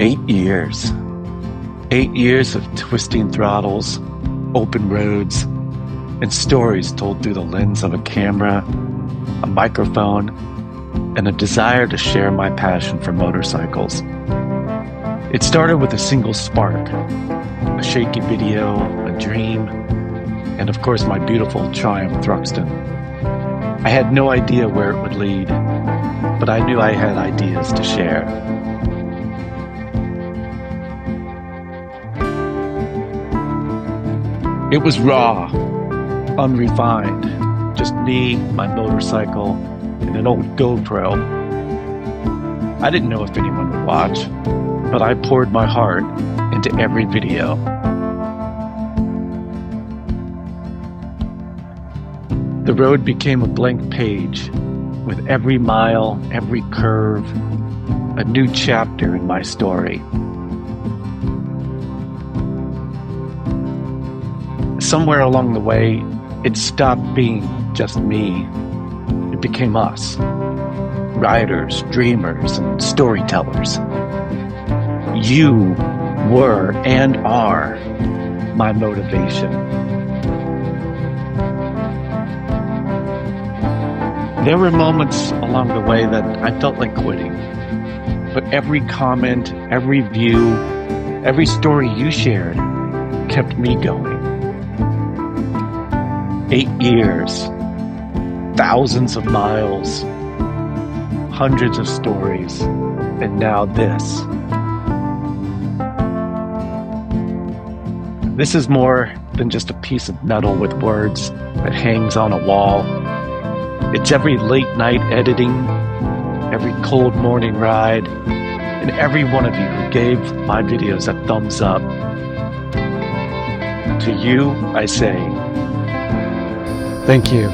8 years. 8 years of twisting throttles, open roads, and stories told through the lens of a camera, a microphone, and a desire to share my passion for motorcycles. It started with a single spark, a shaky video, a dream, and of course my beautiful Triumph Thruxton. I had no idea where it would lead, but I knew I had ideas to share. It was raw, unrefined, just me, my motorcycle, and an old GoPro. I didn't know if anyone would watch, but I poured my heart into every video. The road became a blank page, with every mile, every curve, a new chapter in my story. Somewhere along the way, it stopped being just me. It became us, riders, dreamers, and storytellers. You were and are my motivation. There were moments along the way that I felt like quitting, but every comment, every view, every story you shared kept me going. 8 years, thousands of miles, hundreds of stories, and now this. This is more than just a piece of metal with words that hangs on a wall. It's every late night editing, every cold morning ride, and every one of you who gave my videos a thumbs up. To you, I say, thank you.